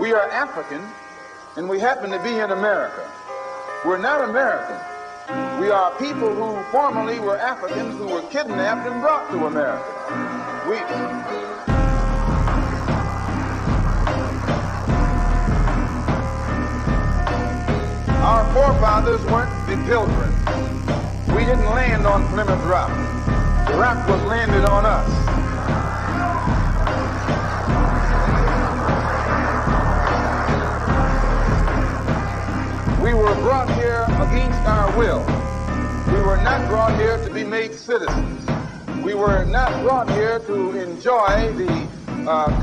We are African, and we happen to be in America. We're not American. We are people who formerly were Africans who were kidnapped and brought to America. Our forefathers weren't the pilgrims. We didn't land on Plymouth Rock. The rock was landed on us. We were brought here against our will. We were not brought here to be made citizens. We were not brought here to enjoy the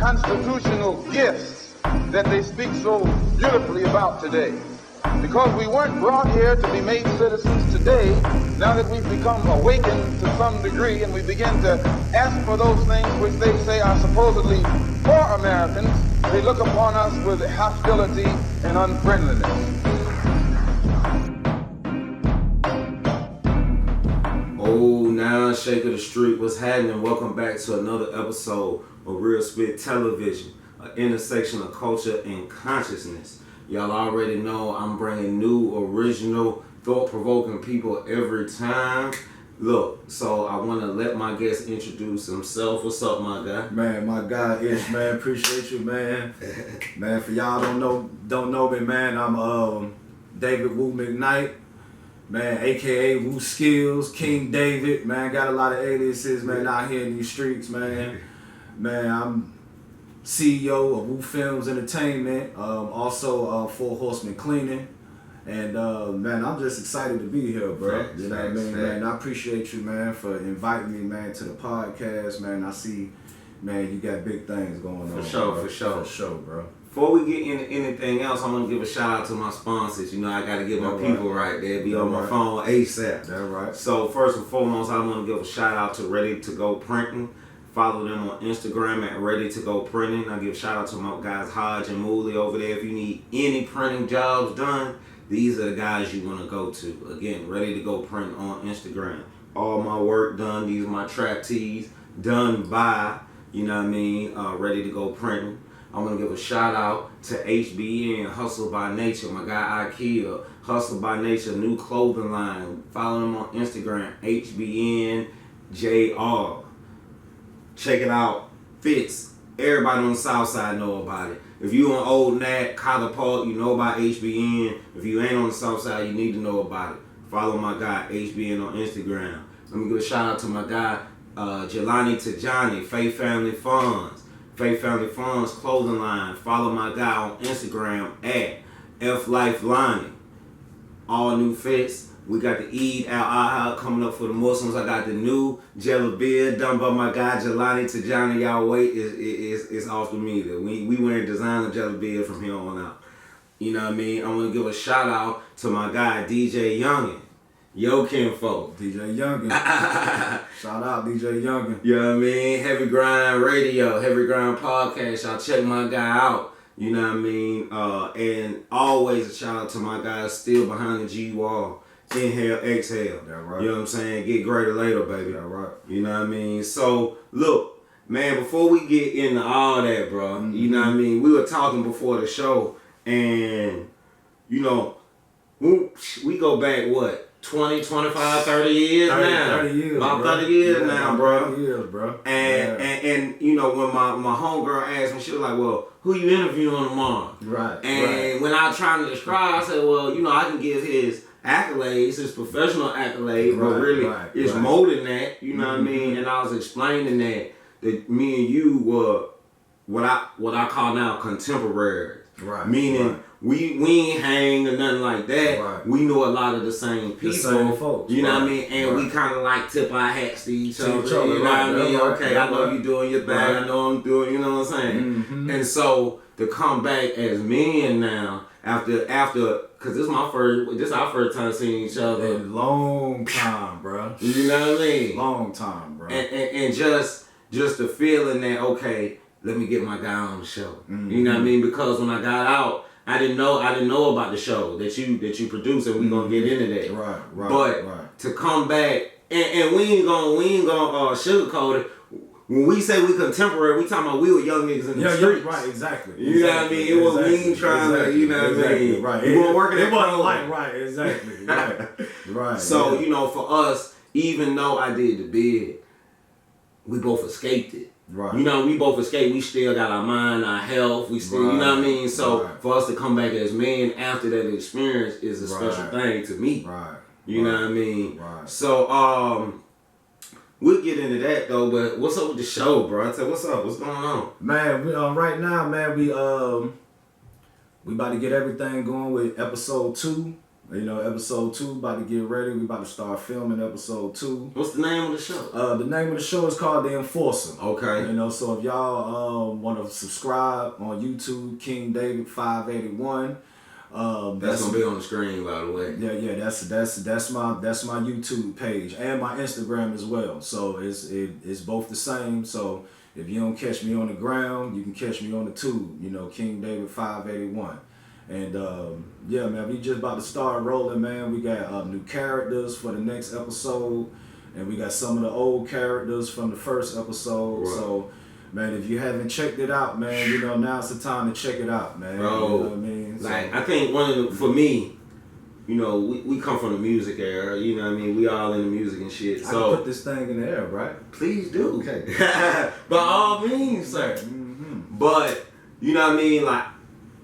constitutional gifts that they speak so beautifully about today. Because we weren't brought here to be made citizens today, now that we've become awakened to some degree and we begin to ask for those things which they say are supposedly for Americans, they look upon us with hostility and unfriendliness. Oh, now Sheikh of the Street, what's happening? Welcome back to another episode of Real Spit Television, an intersection of culture and consciousness. Y'all already know I'm bringing new, original, thought-provoking people every time. Look, so I want to let my guest introduce himself. What's up, my guy? Man, my guy Ish, man. Appreciate you, man. Man, for y'all don't know me, man. I'm David Wu McKnight, man, aka Wu Skills, King David. Man, got a lot of aliases, man, out here in these streets, man. Man, I'm CEO of Wu Films Entertainment, also Four Horsemen Cleaning, and man, I'm just excited to be here, bro. Facts, you know what I mean, man? I appreciate you, man, for inviting me, man, to the podcast, man. I see, man, you got big things going on. For sure, bro. Before we get into anything else, I'm gonna give a shout out to my sponsors. You know, I gotta get my people right. They'll be on my phone ASAP. That's right. So first and foremost, I want to give a shout out to Ready to Go Printing. Follow them on Instagram at Ready to Go Printing. I give a shout out to my guys Hodge and Mooley over there. If you need any printing jobs done, these are the guys you want to go to. Again, Ready to Go Print on Instagram. All my work done. These are my trap tees done by, you know what I mean, Ready to Go Printing. I want to give a shout out to HBN, Hustle by Nature. My guy Ikea, Hustle by Nature, new clothing line. Follow them on Instagram, HBNJR. Check it out. Fits. Everybody on the south side know about it. If you on Old Nat, Collar Park, you know about HBN. If you ain't on the south side, you need to know about it. Follow my guy, HBN on Instagram. Let me give a shout out to my guy, Jelani Tajani, Faith Family Funds. Faith Family Funds clothing line. Follow my guy on Instagram at FLifeLining. All new fits. We got the Eid al-Adha coming up for the Muslims. I got the new Jelabia done by my guy Jelani Tajani. Y'all wait, it's off the meter. We wearing designer Jelabia from here on out. You know what I mean? I want to give a shout out to my guy DJ Youngin. Yo kinfolk. DJ Youngin. Shout out DJ Youngin. You know what I mean? Heavy Grind Radio, Heavy Grind Podcast. Y'all check my guy out. You know what I mean? And always a shout out to my guys still behind the G wall. Inhale, exhale. That right. You know what I'm saying? Get greater later, baby. That right. You know what I mean? So, look, man, before we get into all that, bro, you know what I mean? We were talking before the show, and, you know, we go back, what, 20, 25, 30 years now? 30 years, about bro. 30 years now, bro. 30 years, bro. And you know, when my homegirl asked me, she was like, well, who you interviewing tomorrow? Right. And when I was trying to describe, I said, well, you know, I can give his accolades, his professional accolades, but really it's more than that, you know what I mean? And I was explaining that me and you were what I call now contemporaries. Right. Meaning we ain't hang or nothing like that. Right. We know a lot of the same people. The same folks. You know what I mean? And we kind of like tip our hats to each other. You know what I mean? Right. Okay, I know you doing your thing. I know I'm doing, you know what I'm saying? Mm-hmm. And so to come back as men now, after, cause this our first time seeing each other. A long time, bro. You know what I mean? Long time, bro. And just the feeling that, okay, let me get my guy on the show. Mm-hmm. You know what I mean? Because when I got out, I didn't know about the show that you produced, and we gonna get into that. Right. But to come back, and we ain't gonna sugarcoat it. when we say we contemporary, we talking about we were young niggas in the streets. Right, exactly. You know what I mean? It was me trying to, you know what I mean? Right. We weren't working it wasn't like, right, exactly. Right. So, you know, for us, even though I did the bid, we both escaped it. Right. You know, we both escaped. We still got our mind, our health. We still, you know what I mean? So for us to come back as men after that experience is a special thing to me. Right. You know what I mean? Right. So, we'll get into that though, but what's up with the show, bro? Tell what's up? What's going on? Man, we, right now, man, we about to get everything going with episode 2. You know, episode 2 about to get ready. We about to start filming episode 2. What's the name of the show? The name of the show is called The Enforcer. Okay. You know, so if y'all want to subscribe on YouTube, King David 581. That's gonna be on the screen, by the way. Yeah. That's my YouTube page and my Instagram as well. So it's both the same. So if you don't catch me on the ground, you can catch me on the tube. You know, King David 581. And yeah, man, we just about to start rolling, man. We got new characters for the next episode, and we got some of the old characters from the first episode. Right. So, man, if you haven't checked it out, man, you know, now's the time to check it out, man. Bro, you know what I mean? Like, I think for me, you know, we come from the music era, you know what I mean? We all in the music and shit. I So can put this thing in the air, right? Please do. Okay. By all means, sir. Mm-hmm. But, you know what I mean? Like,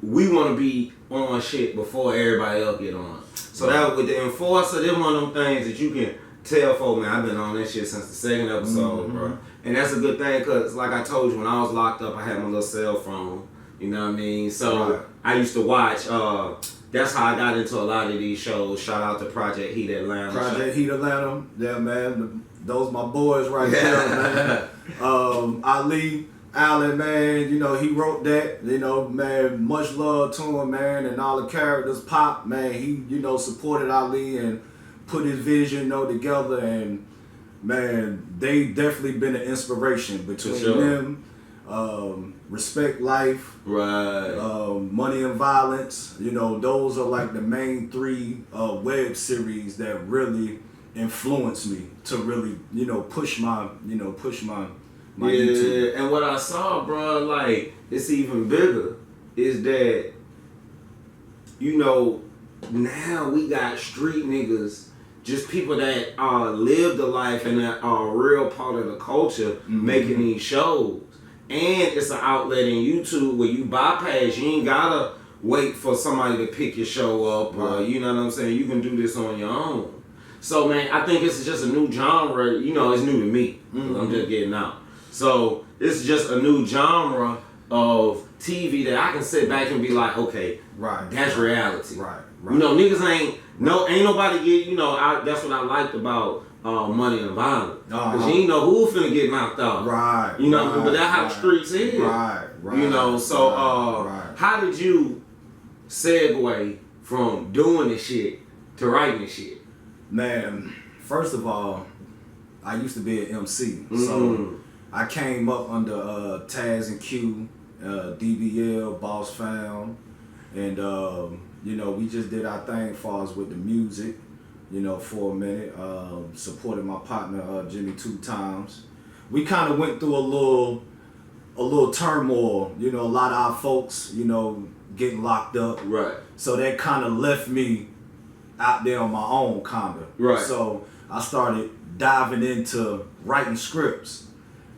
we want to be on shit before everybody else get on. So that with the Enforcer, this one of them things that you can tell folk, man, I've been on that shit since the second episode, bro. And that's a good thing, because like I told you, when I was locked up, I had my little cell phone. You know what I mean? So I used to watch, that's how I got into a lot of these shows. Shout out to Project Heat Atlanta. Project Heat Atlanta, yeah, man. Those my boys right there, man. Ali Allen, man, you know, he wrote that, you know, man, much love to him, man, and all the characters. Pop, man, he, you know, supported Ali and put his vision, you know, together, and, man, they definitely been an inspiration between them. Respect Life, right? Money and Violence, you know, those are like the main 3 web series that really influenced me to really, you know, push my YouTube. And what I saw, bro, like, it's even bigger, is that, you know, now we got street niggas, just people that live the life and that are a real part of the culture, making these shows. And it's an outlet in YouTube where you bypass, you ain't gotta wait for somebody to pick your show up, or, you know what I'm saying, you can do this on your own. So, man, I think it's just a new genre, you know, it's new to me, I'm just getting out. So it's just a new genre of TV that I can sit back and be like, okay, that's reality. Right. You know, niggas ain't nobody get, you know, that's what I liked about Money and Violence. Because you ain't know who finna get knocked out. Right. You know, but that's how the streets is. Right. You know, so how did you segue from doing this shit to writing this shit? Man, first of all, I used to be an MC. So I came up under Taz and Q, DBL, Boss Found, and you know, we just did our thing as far as with the music, you know, for a minute. Supported my partner Jimmy 2 times. We kind of went through a little turmoil, you know, a lot of our folks, you know, getting locked up. Right. So that kind of left me out there on my own, kind of. Right. So I started diving into writing scripts.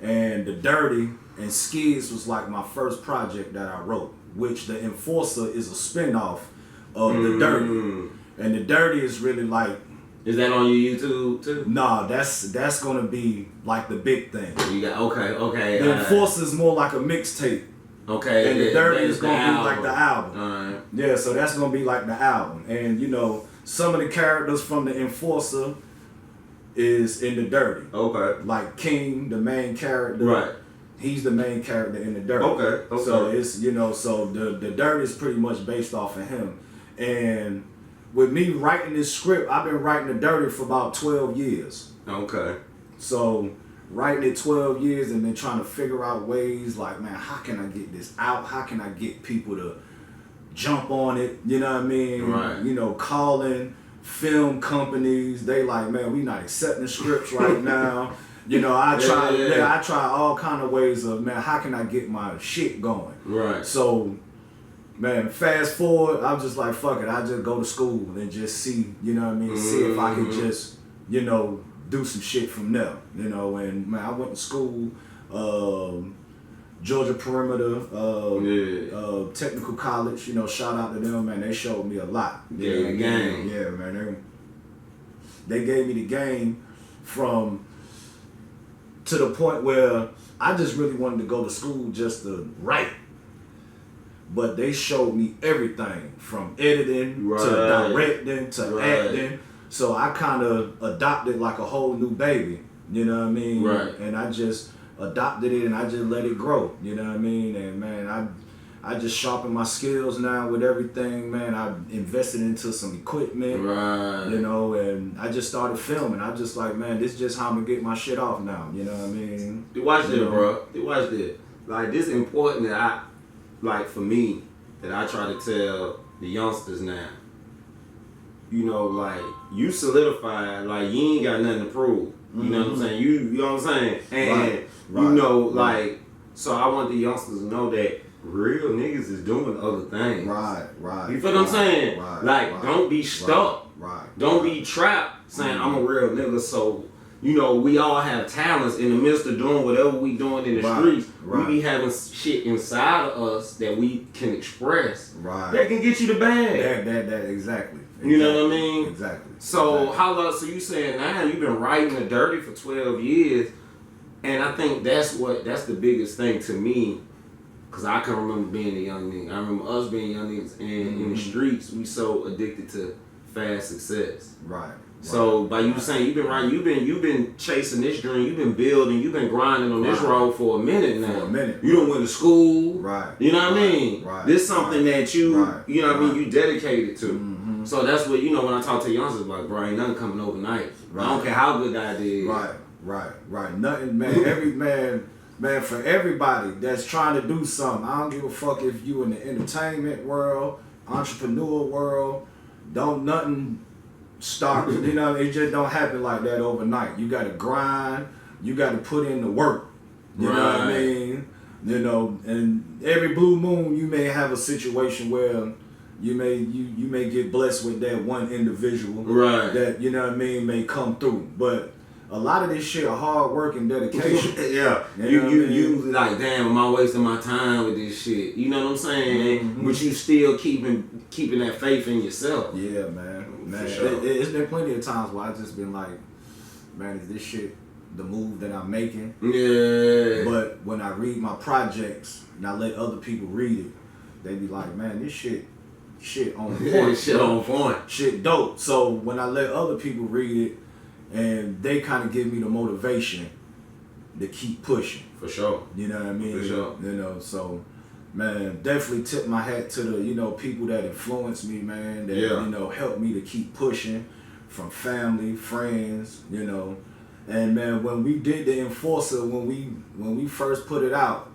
And The Dirty and Skids was like my first project that I wrote, which The Enforcer is a spinoff of The Dirty. And The Dirty is really like... Is that on your YouTube too? Nah, that's gonna be like the big thing. You got okay. The Enforcer is more like a mixtape. Okay. And The Dirty is gonna be like the album. Alright. Yeah, so that's gonna be like the album. And you know, some of the characters from The Enforcer is in The Dirty. Okay. Like King, the main character. Right. He's the main character in The Dirty. Okay. So it's, you know, so the Dirty is pretty much based off of him. And with me writing this script, I've been writing The Dirty for about 12 years. Okay. So writing it 12 years and then trying to figure out ways like, man, how can I get this out? How can I get people to jump on it? You know what I mean? Right. You know, calling film companies, they like, man, we not accepting scripts right now. You know, I try all kind of ways of, man, how can I get my shit going? Right. So, man, fast forward, I'm just like, fuck it, I just go to school and just see, you know what I mean, see if I can just, you know, do some shit from there, you know. And man, I went to school, Georgia Perimeter, Technical College, you know, shout out to them, man, they showed me a lot. Yeah, game. Yeah, man, they gave me the game from, to the point where I just really wanted to go to school just to write. But they showed me everything from editing to directing to acting. So I kind of adopted like a whole new baby, you know what I mean? Right. And I just adopted it and I just let it grow, you know what I mean? And man, I just sharpen my skills now with everything, man. I invested into some equipment, you know, and I just started filming. I just like, man, this is just how I'm gonna get my shit off now, you know what I mean? Watch this, bro. Watch this. Like, this is important that I, like, for me, that I try to tell the youngsters now. You know, like, you solidified, like, you ain't got nothing to prove. You know what I'm saying? You know what I'm saying? And, you know, like, so I want the youngsters to know that real niggas is doing other things. Right. You feel what I'm saying? Like, don't be stuck. Don't be trapped saying, I'm a real nigga, so, you know, we all have talents in the midst of doing whatever we doing in the streets. We be having shit inside of us that we can express. That can get you the bag. That exactly. You know what I mean? Exactly. So how long? So you saying now you've been writing the dirty for 12 years, and I think that's the biggest thing to me, cause I can remember being a young nigga. I remember us being young niggas, and in the streets we so addicted to fast success. So by you saying you've been writing, you've been chasing this dream, you've been building, you've been grinding on this road for a minute now. You done went to school. You know what I mean? This is something that you you know what I mean, you dedicated to. So that's what, you know, when I talk to youngsters, like, bro, ain't nothing coming overnight. I don't care how good that is. Right. Nothing, man. Every man, for everybody that's trying to do something, I don't give a fuck if you in the entertainment world, entrepreneur world, don't nothing start, you know, it just don't happen like that overnight. You gotta grind, you gotta put in the work. You know what I mean? You know, and every blue moon you may have a situation where you may get blessed with that one individual that, you know what I mean, may come through. But a lot of this shit are hard work and dedication. You like, damn, am I wasting my time with this shit? You know what I'm saying? But you still keeping that faith in yourself. Yeah, man. For sure. It's been plenty of times where I just been like, man, is this shit the move that I'm making? Yeah. But when I read my projects and I let other people read it, they be like, man, this shit on point. Shit on point. Shit dope. So when I let other people read it, and they kind of give me the motivation to keep pushing. For sure. You know what I mean? For sure. You know, so, man, definitely tip my hat to the, you know, people that influence me, man, that, you know, help me to keep pushing, from family, friends, you know. And, man, when we did the Enforcer, when we first put it out,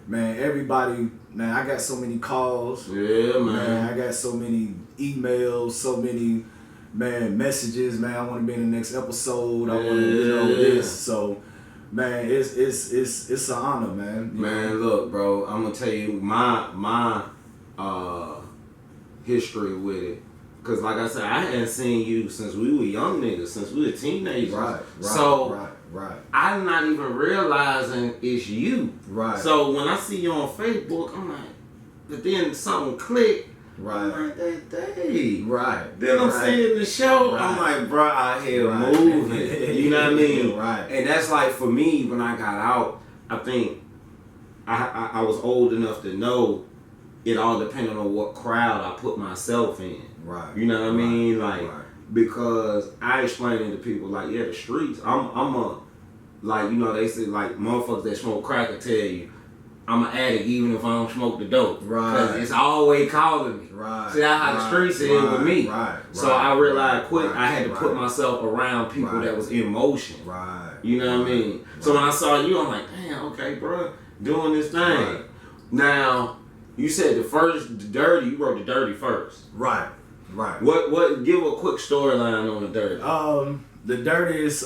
man, everybody, man, I got so many calls. Yeah, man. I got so many emails, so many, man, messages, man, I want to be in the next episode. I want to, you know, this. So, man, it's an honor, man. Man, look, bro, I'm gonna tell you my history with it. Cause like I said, I hadn't seen you since we were young niggas, since we were teenagers. Right. I'm not even realizing it's you. Right. So when I see you on Facebook, I'm like, but then something clicked. I'm like, that. Then I'm seeing the show. I'm like, bro, out here moving. You know what I mean? And that's like, for me, when I got out, I think I was old enough to know it all depended on what crowd I put myself in. You know what I mean? Like, because I explain it to people, like, yeah, the streets, I'm a, like, you know, they say, like, motherfuckers that smoke crack will tell you, I'm an addict even if I don't smoke the dope. Because it's always calling me. See how the streets is with me. So I realized quick I had to put myself around people that was in motion. You know what I mean? So when I saw you, I'm like, damn, okay, bro, doing this thing. Now, you said the Dirty, you wrote the Dirty first. What give a quick storyline on the Dirty. The Dirty is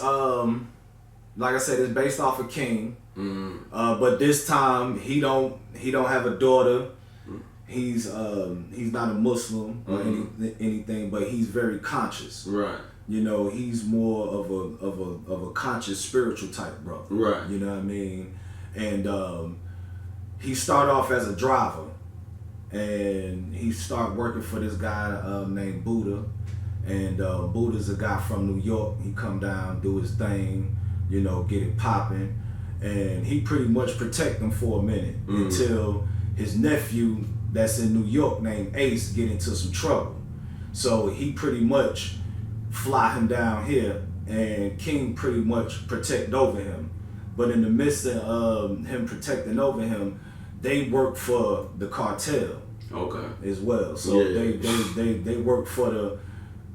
like I said, it's based off of King. Mm-hmm. But this time he don't have a daughter. He's not a Muslim or anything, but he's very conscious. Right. You know, he's more of a conscious spiritual type brother. Right. You know what I mean? And he started off as a driver, and he started working for this guy named Buddha. And Buddha's a guy from New York. He come down, do his thing, you know, get it popping, and he pretty much protect him for a minute until his nephew that's in New York named Ace get into some trouble. So he pretty much fly him down here, and King pretty much protect over him. But in the midst of him protecting over him, they work for the cartel. Okay. As well. So they work for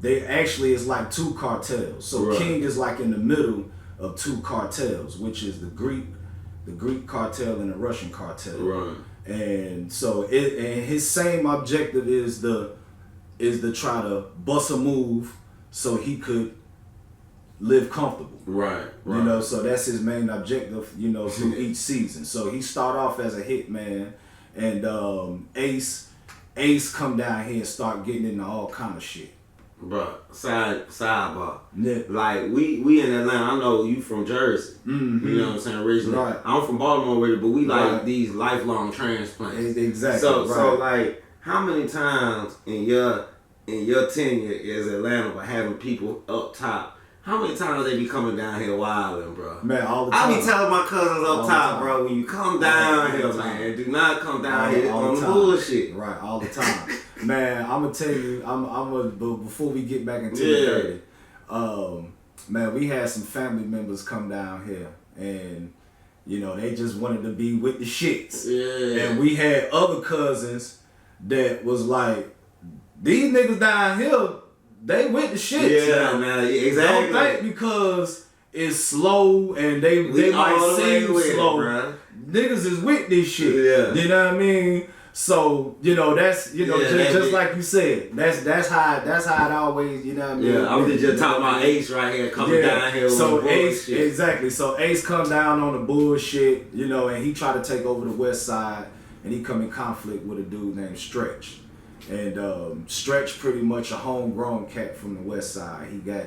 they actually is like two cartels. So right. King is like in the middle of two cartels, which is the Greek cartel and the Russian cartel. Right. And so and his same objective is to try to bust a move so he could live comfortable. Right. You know, so that's his main objective, you know, through each season. So he start off as a hitman, and Ace come down here and start getting into all kind of shit. Bro, sidebar. Yeah. Like we in Atlanta. I know you from Jersey. Mm-hmm. You know what I'm saying? Originally, right. I'm from Baltimore, really, but we like right. these lifelong transplants. Exactly. So like, how many times in your tenure as Atlanta, by having people up top, how many times they be coming down here wilding, bro? Man, all the time. I be telling my cousins up top, bro, when you come down here, man, do not come down here on the bullshit. Right, all the time. Man, I'm gonna tell you, but before we get back into the dirty, man, we had some family members come down here, and you know they just wanted to be with the shits. Yeah. And we had other cousins that was like, these niggas down here, they with the shits. Yeah, man, exactly. Don't think because it's slow and they might seem slow. It, niggas is with this shit. Yeah. You know what I mean? So, you know, that's, you know, just like you said, that's how it always, you know what I mean? Yeah, I was just talking about Ace right here coming down here with so Ace, bullshit. exactly. So Ace come down on the bullshit, you know, and he try to take over the West Side, and he come in conflict with a dude named Stretch. And Stretch pretty much a homegrown cat from the West Side. He got,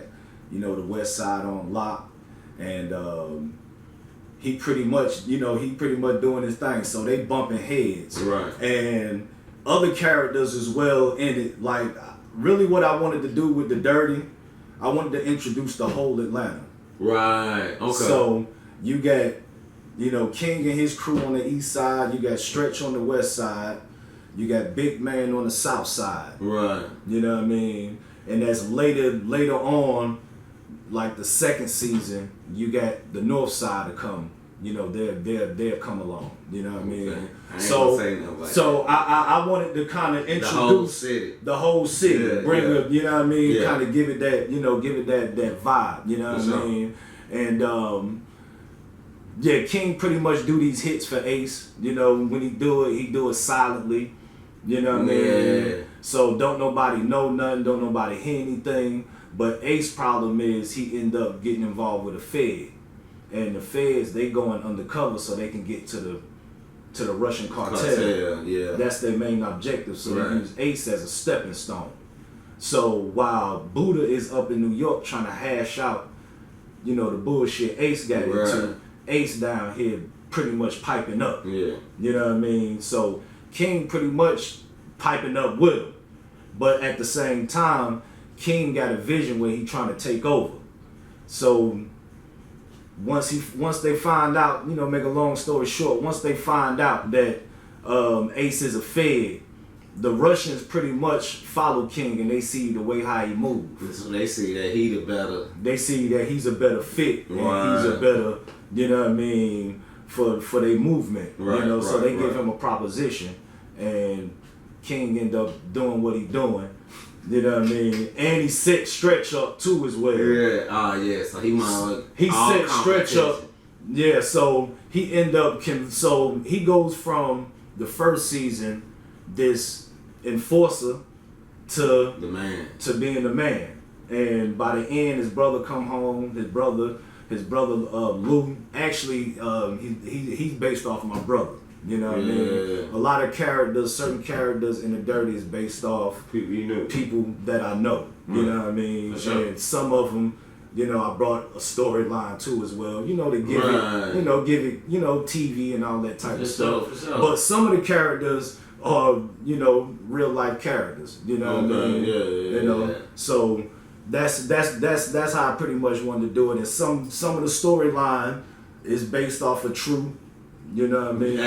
you know, the West Side on lock, and he pretty much doing his thing. So they bumping heads. Right. And other characters as well in it. Like, really what I wanted to do with the Dirty, I wanted to introduce the whole Atlanta. Right. Okay. So you got, you know, King and his crew on the East Side. You got Stretch on the West Side. You got Big Man on the South Side. Right. You know what I mean? And that's later on, like the second season, you got the North Side to come. You know, they'll come along. You know what I mean? Okay. I wanted to kind of introduce the whole city, bring up, you know what I mean? Kind of give it that, you know, that vibe. You know what I mean? And King pretty much do these hits for Ace. You know, when he do it silently. You know what I mean? Yeah. So don't nobody know nothing, don't nobody hear anything. But Ace problem is he end up getting involved with a Fed. And the Feds, they going undercover so they can get to the Russian cartel. Yeah. That's their main objective. So they use Ace as a stepping stone. So while Buddha is up in New York trying to hash out, you know, the bullshit Ace got into, Ace down here pretty much piping up. Yeah. You know what I mean? So King pretty much piping up with him. But at the same time, King got a vision where he trying to take over. So once they find out, you know, make a long story short, once they find out that Ace is a Fed, the Russians pretty much follow King and they see the way how he moves. So they see that he the better. They see that he's a better fit and he's a better, you know what I mean, for their movement. You know, so they give him a proposition and King end up doing what he doing. You know what I mean? And he set Stretch up too as well. Yeah. So he set Stretch up. Yeah, so he end up so he goes from the first season, this enforcer to the man. To being the man. And by the end his brother come home, his brother his brother Lou. Actually, he's based off of my brother. You know what I mean? A lot of characters, certain characters in the Dirty is based off people you know, people that I know. You know what I mean? Sure. And some of them, you know, I brought a storyline too as well. You know, to give it, give it, TV and all that type of stuff. Sure. But some of the characters are, real life characters. You know what I mean? So that's how I pretty much wanted to do it. And some of the storyline is based off of true. You know what I mean?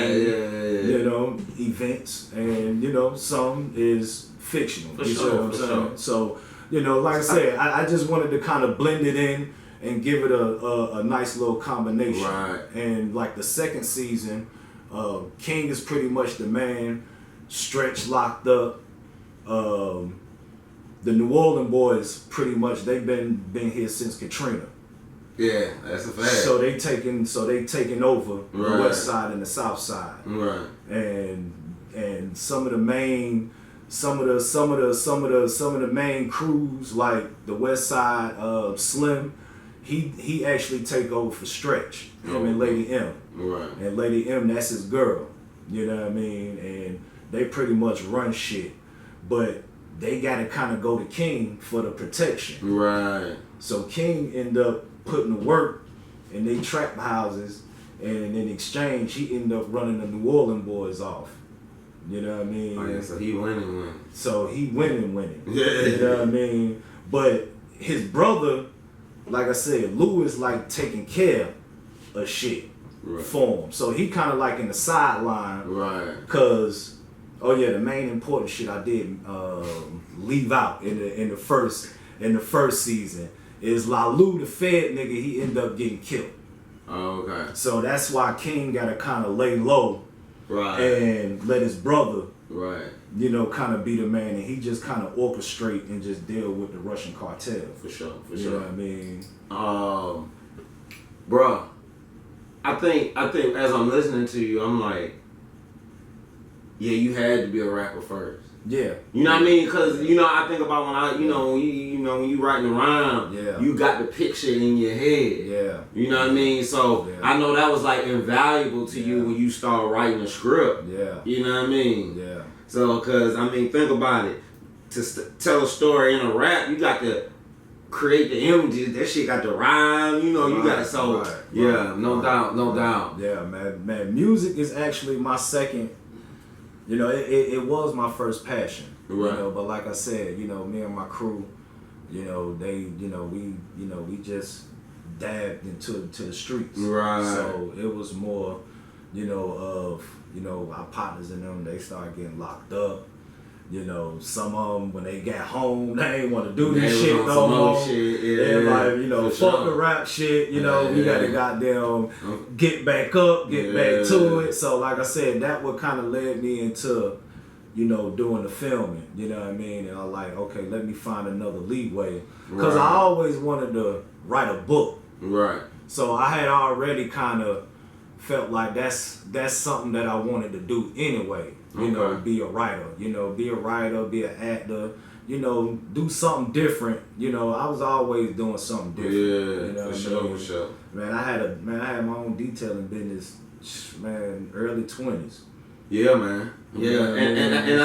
Events, and some is fictional. For you sure, know what I'm saying? So, like I said, I just wanted to kind of blend it in and give it a nice little combination. Right. And like the second season, King is pretty much the man. Stretch locked up. The New Orleans boys pretty much they've been here since Katrina. Yeah, that's a fact. So they taking over the west side and the south side. Right. And some of the main crews like the west side Slim, he actually take over for Stretch. Him and Lady M. Right. And Lady M, that's his girl. You know what I mean? And they pretty much run shit. But they gotta kinda go to King for the protection. Right. So King end up putting the work in they trap houses, and in exchange he ended up running the New Orleans boys off. You know what I mean? Oh, yeah, so he winning. So he winning. Yeah. You know what I mean? But his brother, like I said, Lou is like taking care of shit for him. So he kind of like in the sideline. Right. Cause the main important shit I did leave out in the first season is La Lou, the Fed nigga, he ended up getting killed. Oh, okay. So that's why King gotta kind of lay low, and let his brother, kind of be the man, and he just kind of orchestrate and just deal with the Russian cartel. For sure. You know what I mean? Bruh, I think as I'm listening to you, I'm like, yeah, you had to be a rapper first. Yeah. You know what I mean? Because, I think about when you writing a rhyme, you got the picture in your head. Yeah. You know what I mean? So I know that was like invaluable to you when you start writing a script. Yeah. You know what I mean? Yeah. So, because, think about it. To tell a story in a rap, you got to create the images. That shit got the rhyme. You got to, no doubt. Yeah, man. Music is actually my second. It was my first passion. Right. But like I said, me and my crew, we just dabbed into the streets. Right. So it was more, of our partners in them. They started getting locked up. Some of them when they got home, they ain't want to do this shit no more. They're like, fuck the rap shit. We got to goddamn get back up, get back to it. So like I said, that what kind of led me into, doing the filming. You know what I mean? And I'm like, okay, let me find another leeway, because I always wanted to write a book. Right. So I had already kind of felt like that's something that I wanted to do anyway. Be a writer, be an actor, do something different. I was always doing something different. Yeah, for sure. Man, I had my own detailing business, man, early 20s. Yeah, man. Yeah, and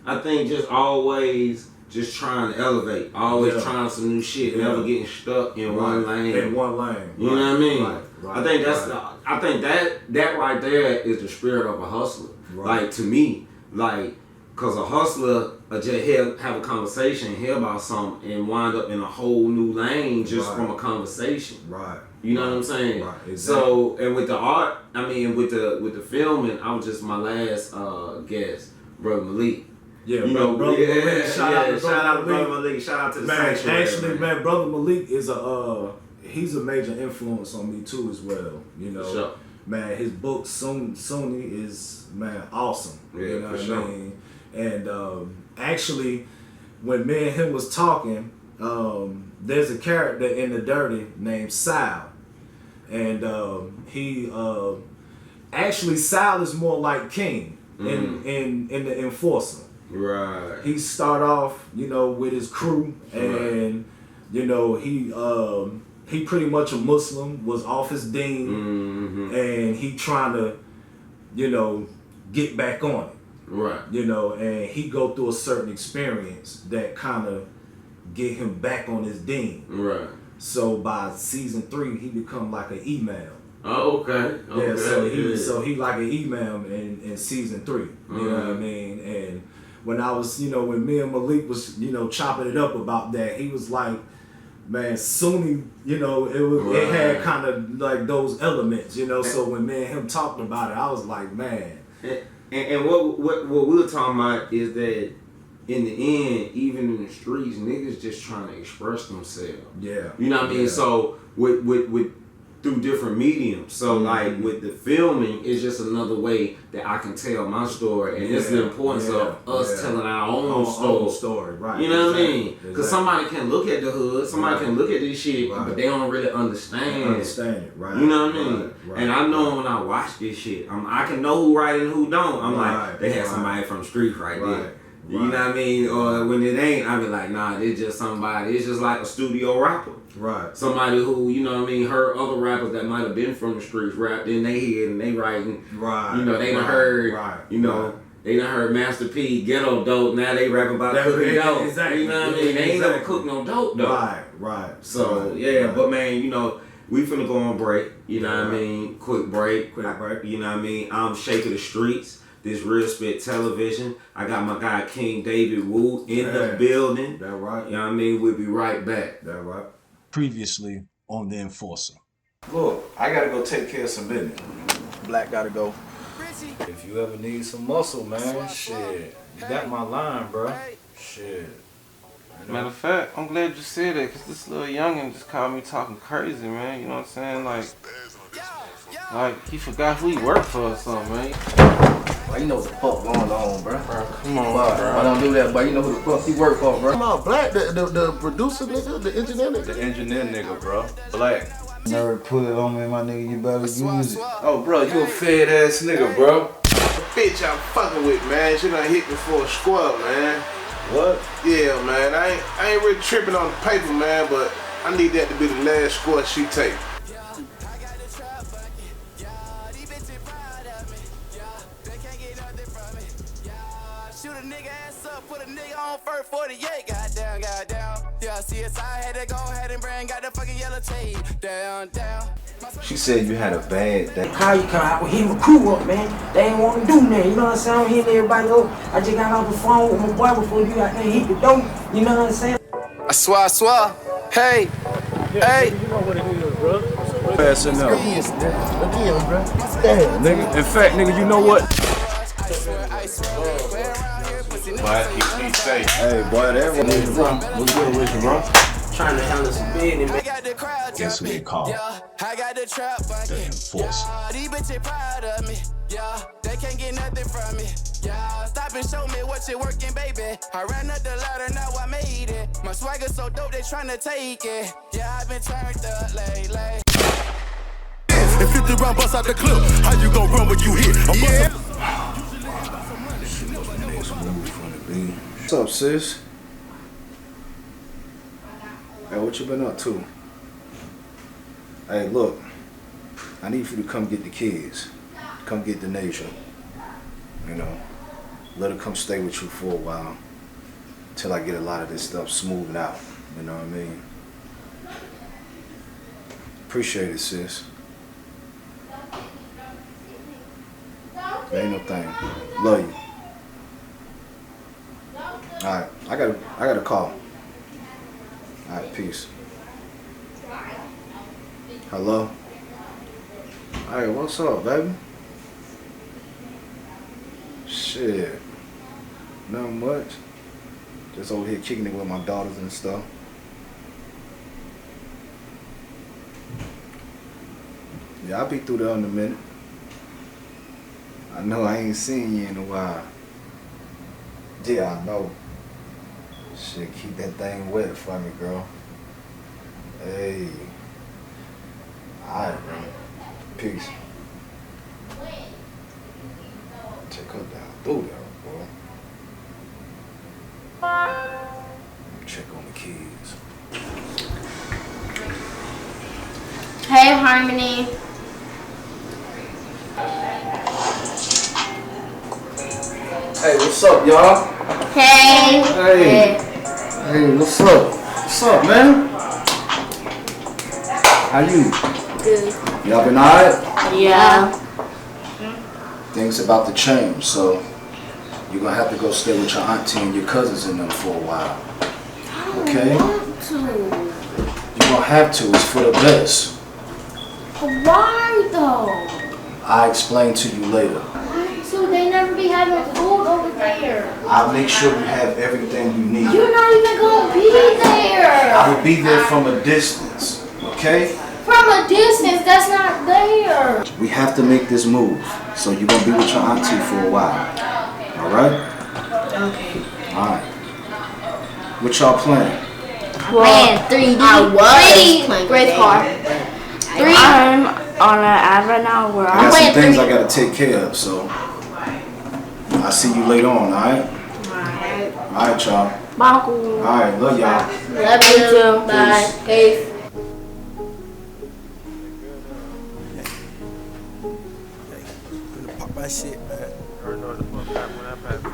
I think just always just trying to elevate, always trying some new shit, never getting stuck in one lane. In one lane. You know what I mean? Right. I think I think that right there is the spirit of a hustler. Right. Like, to me, cause a hustler just have a conversation, hear about something, and wind up in a whole new lane just from a conversation. Right. You know what I'm saying? Right. Exactly. So, and with the art, with the filming, I was just my last guest, Brother Malik. Yeah, Brother Malik. Shout out to Brother Malik. Shout out to the sanctuary. Actually, man, Brother Malik is he's a major influence on me too as well. Sure. Man, his book Sunni is, man, awesome. Yeah, you know for what sure. I mean? And actually, when me and him was talking, there's a character in The Dirty named Sal, and actually Sal is more like King in The Enforcer. Right. He start off, with his crew, and he pretty much a Muslim, was off his deen, and he trying to, you know, get back on it. Right. You know, and he go through a certain experience that kind of get him back on his deen. Right. So by season 3, he become like an imam. Oh, okay. Yeah, so he like an imam in season 3. You know what I mean? And when I was, you know, when me and Malik was, you know, chopping it up about that, he was like, man, Sunni, you know, it had kind of like those elements, you know. So when me and him talked about it, I was like, man. And what we were talking about is that in the end, even in the streets, niggas just trying to express themselves. Yeah. You know what I mean? So with through different mediums. So like with the filming, it's just another way that I can tell my story, and it's the importance of us telling our own story. Right? You know what I mean? Because somebody can look at the hood, somebody can look at this shit, but they don't really understand it. Right? You know what I mean? Right. And I know when I watch this shit, I can know who right and who don't. I'm like, they had somebody from the streets right there. You know what I mean? Or when it ain't, I be like, nah, it's just somebody. It's just like a studio rapper. Right. Somebody who, you know what I mean, heard other rappers that might have been from the streets rap, then they hear and they writing. Right. You know, they done heard, you know, they done heard Master P, ghetto dope, now they rap about cooking dope. Exactly. You know what I mean? They ain't never cooked no dope though. Right. So, but man, you know, we finna go on break. You know what I mean? Quick break. You know what I mean? I'm Sheikh of the streets. This Real Spit Television. I got my guy King David Wu in the building. That right. You know what I mean? We'll be right back. That right. Previously on The Enforcer. Look, I gotta go take care of some business. Black gotta go. If you ever need some muscle, man, shit, you got my line, bro. Shit. Matter of fact, I'm glad you said that, because this little youngin' just called me talking crazy, man. You know what I'm saying? Like he forgot who he worked for or something, man. Boy, you know what the fuck going on, bro. Come on, bro. I don't do that, but you know who the fuck he work for, bro. Come on, Black, the producer nigga, the engineer nigga. The engineer nigga, bro. Black. Never put it on me, my nigga. You better use it. Oh, bro, you a fed ass nigga, bro. The bitch I'm fucking with, man. She done hit me for a squad, man. What? Yeah, man. I ain't really tripping on the paper, man, but I need that to be the last squad she take. Shoot a nigga ass up, put a nigga on first 48. Goddamn. Yeah, CSI had to go ahead and bring got the fucking yellow tape. Down. She said you had a bad day. How you come out with him a crew up, man? They ain't want to do nothing, you know what I'm saying? I'm hitting everybody up. I just got off the phone with my boy before you got there hit the door, you know what I'm saying? I swear. Hey. You know what it is, bro. Fast enough. Again, bro. Damn, nigga. In fact, nigga, you know what? But he say, Hey, boy, that was What's good with you, bro? Trying to handle some business, man. Guess who they call? I got the trap The Enforcer. These bitches proud of me. Yeah, they can't get nothing from me. Yeah, stop and show me what you're working, baby. I ran up the ladder, now I made it. My swagger so dope, they tryna take it. Yeah, I've been turned up lately. if 50 round bust out the clip, how you gon' run when you hit? What's up, sis? Hey, what you been up to? Hey, look, I need you to come get the kids. Come get the nation. You know, let her come stay with you for a while till I get a lot of this stuff smoothed out. You know what I mean? Appreciate it, sis. Ain't no thing. Love you. Alright, I got a call. Alright, peace. Hello? Hey, what's up, baby? Shit. Nothing much. Just over here kicking it with my daughters and stuff. Yeah, I'll be through there in a minute. I know I ain't seen you in a while. Yeah, I know. Shit, keep that thing wet for me, girl. Hey. Alright, bro. Peace. Take her down through there, boy. Check on the kids. harmony. Hey, what's up, y'all? Hey. Hey, what's up? What's up, man? How you? Good. Y'all been alright? Yeah. Things about to change, so you're gonna have to go stay with your auntie and your cousins and them for a while. Okay? I don't want to. You're gonna have to, it's for the best. Why though? I'll explain to you later. So they never be having food over there. I'll make sure you have everything you need. You're not even gonna be there. I will be there from a distance, okay? From a distance, that's not there. We have to make this move, so you're gonna be with your auntie for a while. Alright? Okay. Alright. What y'all playing? Playing 3D. I was playing Great Car. 3. I'm on an ad right now where I got some things I gotta take care of, so I'll see you later on, alright? Alright, y'all. Bye. Alright, love y'all. Love you too. Bye. Peace. Pop my shit, man.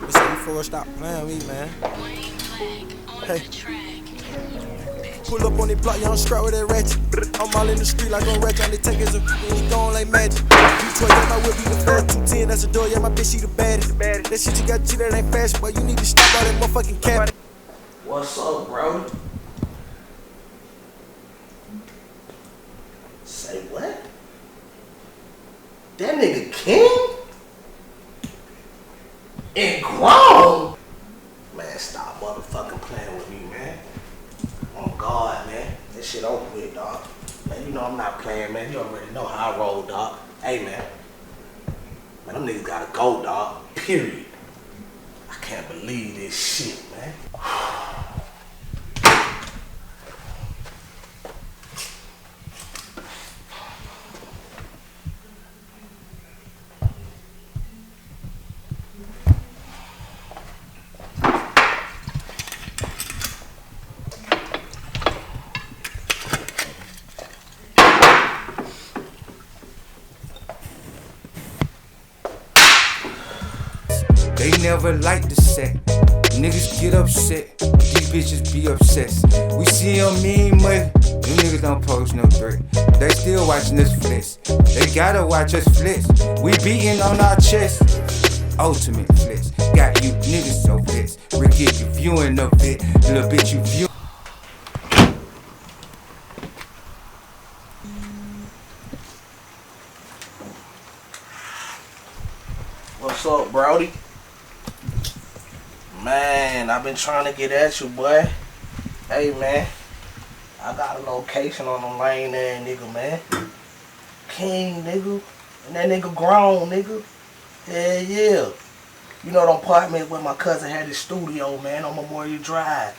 We said before stop playing with me, man. Hey. Pull up on the block, you don't strap with that ratchet. I'm all in the street like I'm ratchet. They take as a and he gone like magic. Detroit, yeah, my whip be the first 210. That's the door, yeah, my bitch, she the baddest. That shit you got to that ain't fashion, but you need to stop all that motherfucking cap. What's up, bro? Say what? That nigga King? And grown? Man, stop motherfucking playing with me, man. Oh God, man. This shit over with, dog. Man, you know I'm not playing, man. You already know how I roll, dog. Hey, man. Man, them niggas gotta go, dog. Period. I can't believe this shit, man. They never like the set. Niggas get upset. These bitches be obsessed. We see them mean money. Them niggas don't post no threat. They still watching us flex. They gotta watch us flex. We beating on our chest. Ultimate flex. Got you niggas so vexed. Ricky, you viewing of it. Little bitch, you view. What's up, Brody? Man, I've been trying to get at you, boy. Hey, man. I got a location on the lane there, nigga, man. King, nigga. And that nigga grown, nigga. Yeah, yeah. You know the apartment where my cousin had his studio, man, on Memorial Drive.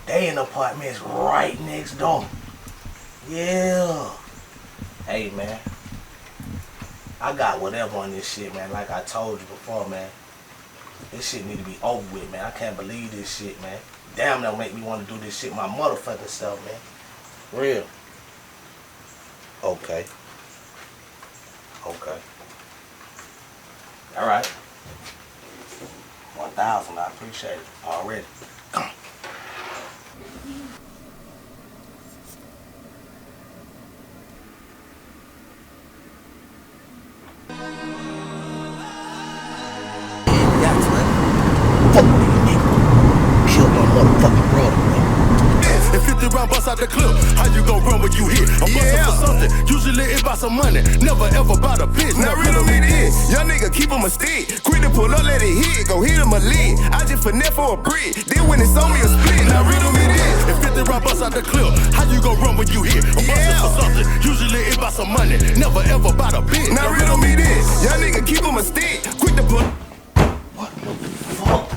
They in the apartments right next door. Yeah. Hey, man. I got whatever on this shit, man. Like I told you before, man. This shit need to be over with, man. I can't believe this shit, man. Damn, that'll make me want to do this shit my motherfucking self, man. Real. Okay. Okay. All right. 1,000, I appreciate it already. Bust out the clip, how you gon' run when you hit? I'm bustin' for something, usually it about some money, never ever about a bitch. Now riddle me this, young nigga keep him a stick, quick to pull up, let it hit, go hit him a lid. I just finesse for a brick, then when it's on me a split. Now riddle me this, if 50 round bust out the clip, how you gon' run when you hit? I'm bustin' for something, usually it about some money, never ever about a bitch. Now riddle me this, young nigga keep him a stick, quick to pull. What the fuck?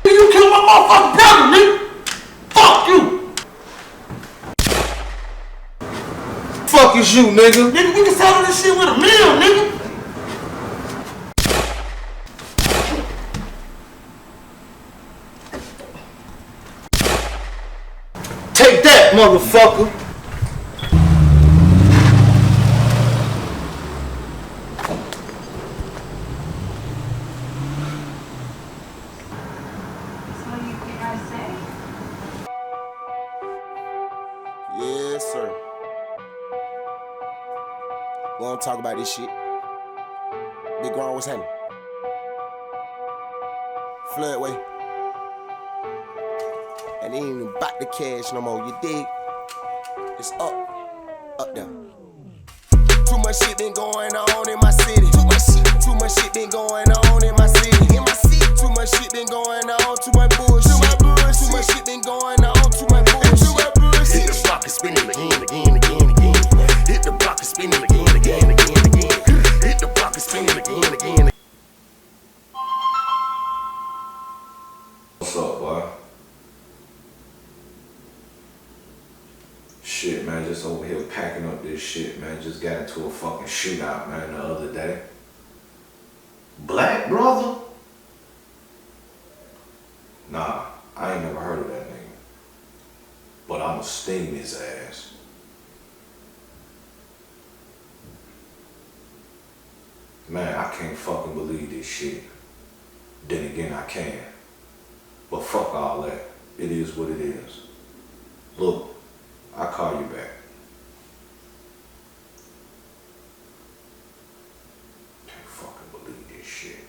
You killed my motherfucking brother, nigga! Fuck you! Fuck is you, nigga? Nigga, we can settle this shit with a meal, nigga! motherfucker. Yes, sir. We don't talk about this shit. Big ground, what's happening? Floodway. And ain't even about the cash no more, you dig? It's up there. Too much shit been going on in my city. Too much shit been going on in my city. Too much shit been going on, too much bullshit. Too much shit been going on, too much bullshit. Hit the block and spin it again. Hit the block and spin it again. Hit the block and spin it again. What's up, boy? Shit, man, just over here packing up this shit, man. Just got into a fucking shootout, man, the other day. Black brother? Nah, I ain't never heard of that nigga. But I'ma sting his ass. Man, I can't fucking believe this shit. Then again, I can. But fuck all that. It is what it is. Look, I'll call you back. Can't fucking believe this shit.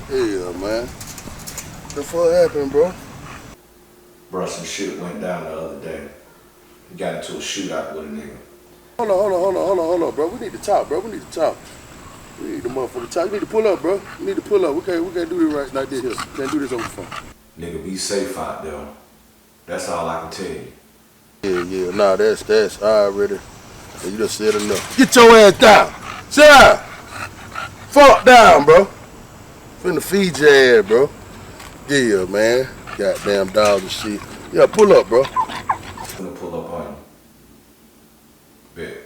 Yeah, man. The fuck happened, bro? Bro, some shit went down the other day. We got into a shootout with a nigga. Hold on, bro. We need to talk, bro. We need to talk. We need the motherfucker talk. You need to pull up, bro. We need to pull up. We can't do this right like this here. We can't do this over the phone. Nigga, be safe out there. That's all I can tell you. Yeah. Nah, that's already. You just said enough. Get your ass down. Sit down. Fuck down, bro. Finna feed your ass, bro. Yeah, man. Goddamn dogs and shit. Yeah, pull up, bro. Finna pull up on you. Bet.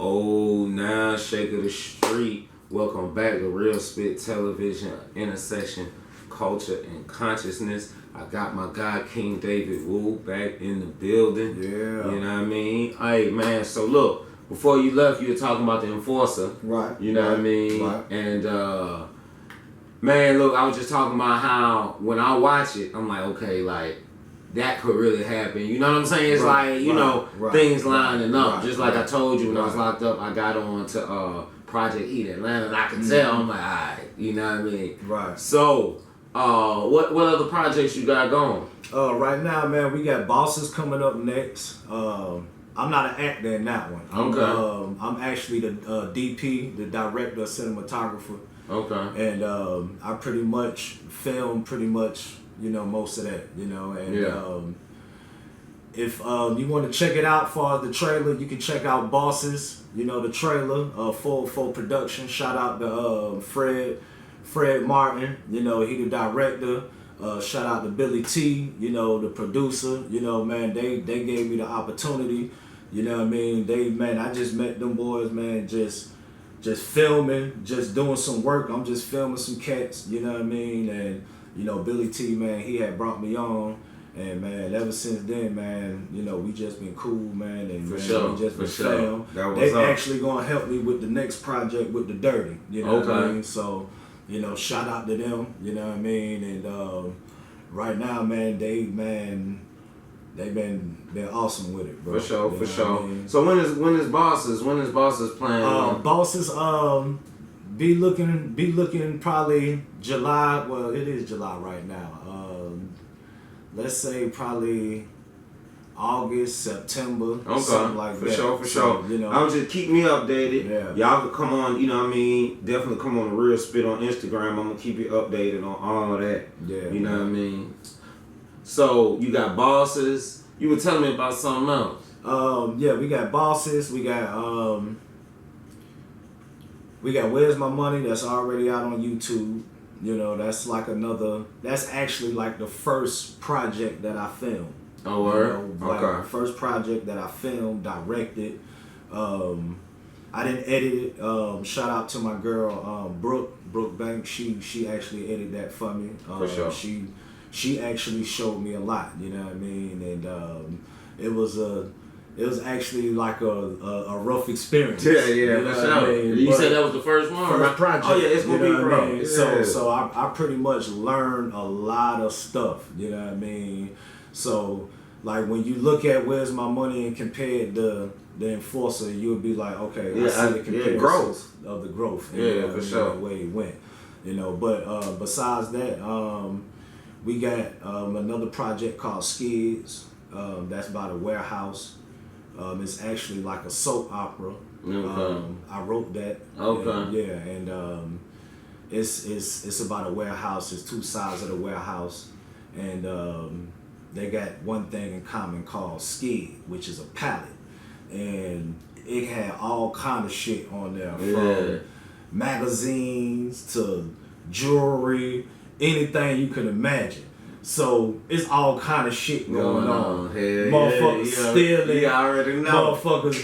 Oh, now Sheikh of the street. Welcome back to Real Spit Television, intersection, culture, and consciousness. I got my guy King David Wu back in the building. Yeah. You know what I mean? Hey, man, so look, before you left, you were talking about the enforcer. Right. You know what I mean? Right. And, man, look, I was just talking about how when I watch it, I'm like, okay, like, that could really happen. You know what I'm saying? It's like, you know, things lining up. Just like I told you when I was locked up, I got on to Project Eat Atlanta, and I could tell, I'm like, all right, you know what I mean? Right. So, what other projects you got going? Right now, man, we got Bosses coming up next. I'm not an actor in that one. I'm actually the DP, the director, cinematographer. Okay. And I pretty much film you know, most of that, you know. And if you want to check it out for the trailer, you can check out Bosses, you know, the trailer, full production. Shout out to Fred Martin, you know, he the director. Shout out to Billy T, you know, the producer. You know, man, they gave me the opportunity. You know what I mean? I just met them boys, man, just filming, just doing some work. I'm just filming some cats, you know what I mean? And, you know, Billy T, man, he had brought me on. And, man, ever since then, man, you know, we just been cool, man. And we just been film. They actually going to help me with the next project with the Dirty, you know what I mean? So, you know, shout out to them, you know what I mean? And right now, man, they've been awesome with it, bro. For sure. I mean? So when is Bosses playing? Bosses be looking probably July. Well, it is July right now. Let's say probably August, September, something like that. For sure. You know, I would just keep me updated. Yeah. Y'all could come on, you know what I mean? Definitely come on the Real Spit on Instagram. I'm gonna keep you updated on all that. Yeah. You know what I mean? So you got Bosses. You were telling me about something else. Yeah, we got Bosses. We got Where's My Money? That's already out on YouTube. You know, that's actually like the first project that I filmed. Oh, word? You know, like Okay. first project that I filmed, directed. I didn't edit it. Shout out to my girl Brooke Banks. She actually edited that for me. For sure. She actually showed me a lot. You know what I mean? And it was actually like a rough experience. Yeah, you know for what I sure. mean? You But said that was the first one, first right? project. Oh yeah, it's gonna be you know what I pro. mean? Yeah. So I pretty much learned a lot of stuff. You know what I mean? So like when you look at Where's My Money and compare the Enforcer, you'll be like, okay, I see the comparison growth of the growth. Yeah, for sure. The way it went. You know, but besides that, we got another project called Skids. That's about a warehouse. It's actually like a soap opera. Okay. I wrote that. Okay. Yeah, and it's about a warehouse. It's two sides of the warehouse, and they got one thing in common called skid, which is a pallet, and it had all kind of shit on there from magazines to jewelry, anything you could imagine. So it's all kind of shit going on. Motherfuckers stealing. You already know. Motherfuckers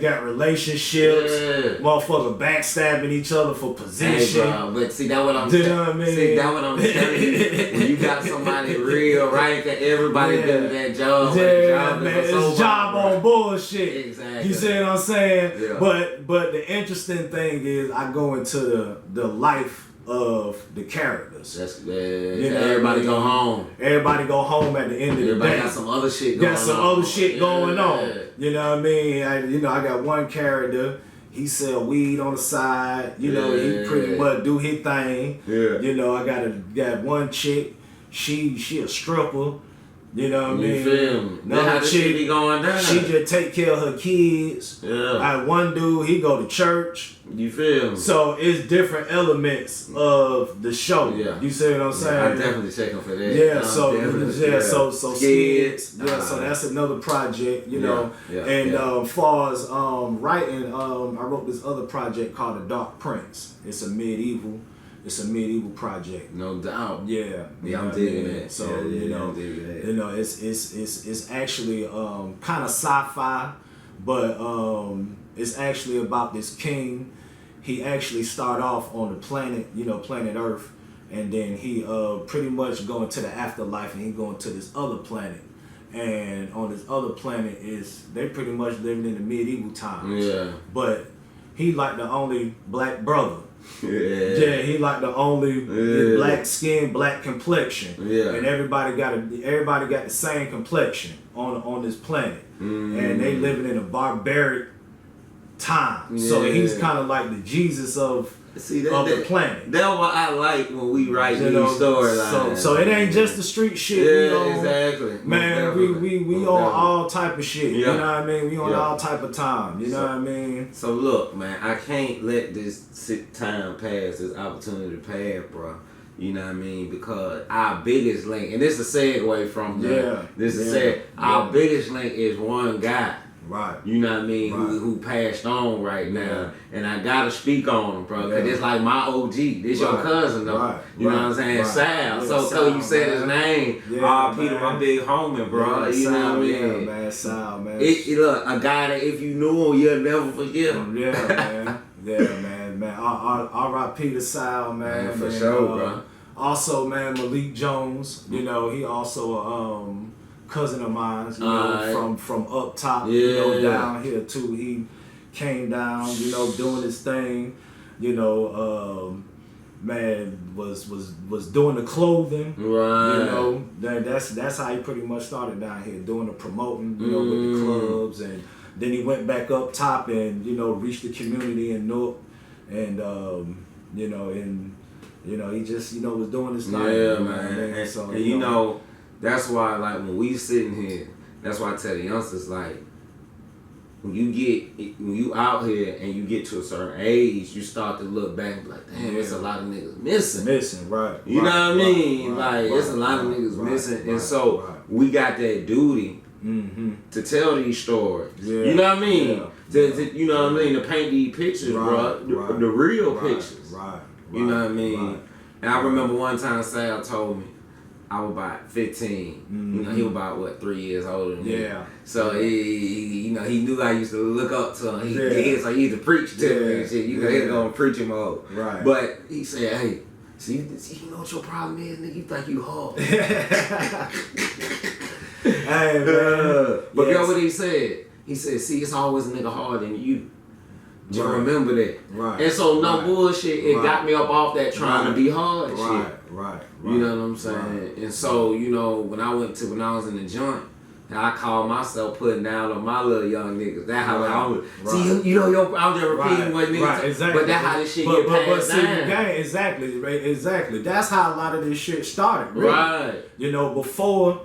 got relationships. Motherfuckers backstabbing each other for position. Hey, bro, but see that what I'm saying. You know what I mean? See that what I'm telling you. When you got somebody real, right? That everybody doing that job. Yeah, man. It's job on bullshit. Exactly. You see what I'm saying? Yeah. But the interesting thing is I go into the life of the characters. That's you know, everybody go home. Everybody go home at the end of the day. Everybody got some other shit going on. Got some other shit going on. You know what I mean? I got one character. He sell weed on the side. You know, he pretty much do his thing. Yeah. You know, I got one chick. She a stripper. You know what I mean? You feel me? Another how this shit be going down. She just take care of her kids. Yeah. I had one dude, he go to church. You feel me? So it's different elements of the show. Yeah. You see what I'm saying? I'm definitely checking for that. Yeah, so Skids. Nah. So that's another project, you know. Yeah. And far as writing, I wrote this other project called The Dark Prince. It's a medieval project. No doubt. Yeah. I'm digging that. So I'm digging that. you know, it's actually kind of sci-fi, but it's actually about this king. He actually started off on the planet, planet Earth, and then he pretty much going to the afterlife, and he going to this other planet. And on this other planet they pretty much living in the medieval times. Yeah. But he like the only black brother. Yeah, he like the only black skin, black complexion. Yeah. And everybody got the same complexion on this planet. And they living in a barbaric time. Yeah. So he's kind of like the Jesus of the planet. That's what I like when we write these storylines. So it ain't just the street shit. Yeah, exactly. Man, we on all type of shit. Yeah. You know what I mean? We on all type of time. You know what I mean? So look, man, I can't let this time pass, this opportunity to pass, bro. You know what I mean? Because our biggest link, and this is a segue from our biggest link is one guy. Right. You know what I mean? Right. Who passed on right now. And I gotta speak on him, bro. Cause it's like my OG. This your cousin though. Right. You know what I'm saying? Sal. Yeah, so you said his name. Peter, my big homie, bro. Yeah, you know what I mean? Yeah, man. Sal, man. Look, a guy that if you knew him, you'll never forget him. Yeah, man. Yeah, man. R.I.P. to Sal, man. For sure, bro. Also, man, Malik Jones. You know, he also cousin of mine, from up top, down here too. He came down, doing his thing, man, was doing the clothing, right? That's how he pretty much started down here, doing the promoting, with the clubs, and then he went back up top and reached the community in Newark, and he just was doing his thing. Yeah, man. So and that's why, like, when we sitting here, that's why I tell the youngsters, like, when you out here and you get to a certain age, you start to look back and be like, damn, there's a lot of niggas missing. Right. You know what I mean? There's a lot of niggas missing. And so we got that duty to tell these stories. Yeah. You know what I mean? To you know what I mean? To paint these pictures, bro. The real pictures. Right. You know what I mean? And I remember one time Sal told me, I was about 15. You know, he was about what 3 years older than me. Yeah. So he you know, he knew I used to look up to him. So he used to preach to me and shit. You know, he was on preaching mode. Right. But he said, hey, see, you know what your problem is, nigga? You think you hard. Hey, man. But guess what he said? He said, see, it's always a nigga harder than you. Just remember that. Right. And so no bullshit, it got me up off that trying to be hard shit. Right. You know what I'm saying? Right. And so, you know, when I was in the joint, I called myself putting down on my little young niggas. That's how I was. See, you know, I'm just repeating what niggas exactly. But that's how this shit get passed down. Exactly. That's how a lot of this shit started, really. Right. You know, before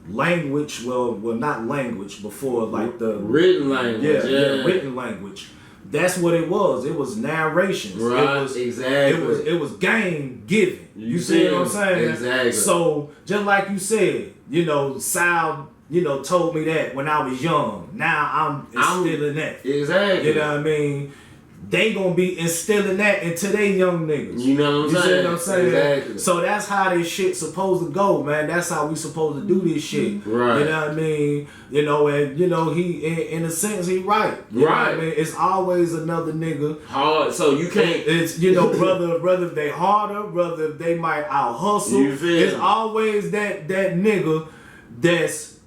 language, well not language, before like the written language. Yeah, written language. That's what it was. It was narrations. Right, it was, exactly. It was game giving. You see what I'm saying? Exactly. So just like you said, you know, Sal, you know, told me that when I was young. Now I'm instilling that. Exactly. You know what I mean? They gonna be instilling that into they young niggas. You know what I'm saying? See what I'm saying? Exactly. So that's how this shit supposed to go, man. That's how we supposed to do this shit. Right. You know what I mean? You know, and you know, he in a sense he right. You know what I mean? It's always another nigga. Hard. So you can't it's you know, brother if they harder, brother if they might out hustle. You feel it's me? always that nigga that's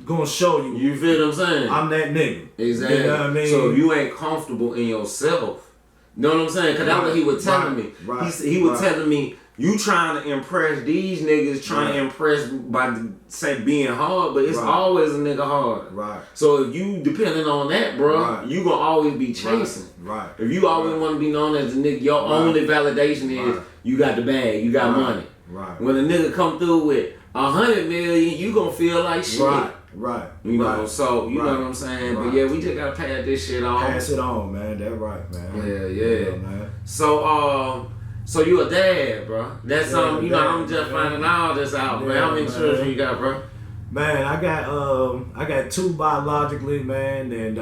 gonna show you. You feel what I'm saying? I'm that nigga. Exactly. You know what I mean? So if you ain't comfortable in yourself, you know what I'm saying? Because that's what he was telling me. Right. He was telling me, you trying to impress these niggas, trying to impress by being hard, but it's always a nigga hard. Right. So if you depending on that, bro, you gonna always be chasing. Right. If you always want to be known as a nigga, your only validation is you got the bag, you got money. Right. When a nigga come through with 100 million, you gonna feel like shit. Right. You know, so you know what I'm saying? But yeah, we just gotta pass this shit on. Pass it on, man. That right, man. Yeah, man. So you a dad, bro. That's something, you know, I'm just finding all this out, man. How many children you got, bro? Man, I got 2 biologically, man, and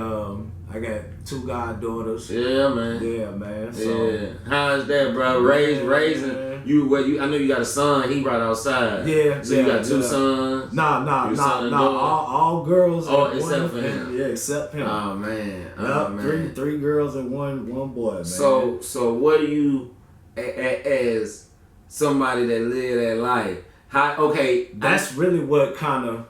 I got 2 goddaughters. Yeah, man. Yeah, man. So, how's that, bro? Raising you. I know you got a son. He right outside. Yeah. So you got 2 sons. Nah. All girls. Oh, except for him. Yeah, except him. Oh man. Three girls and one boy, man. So what do you, as somebody that live that life? That's really what kind of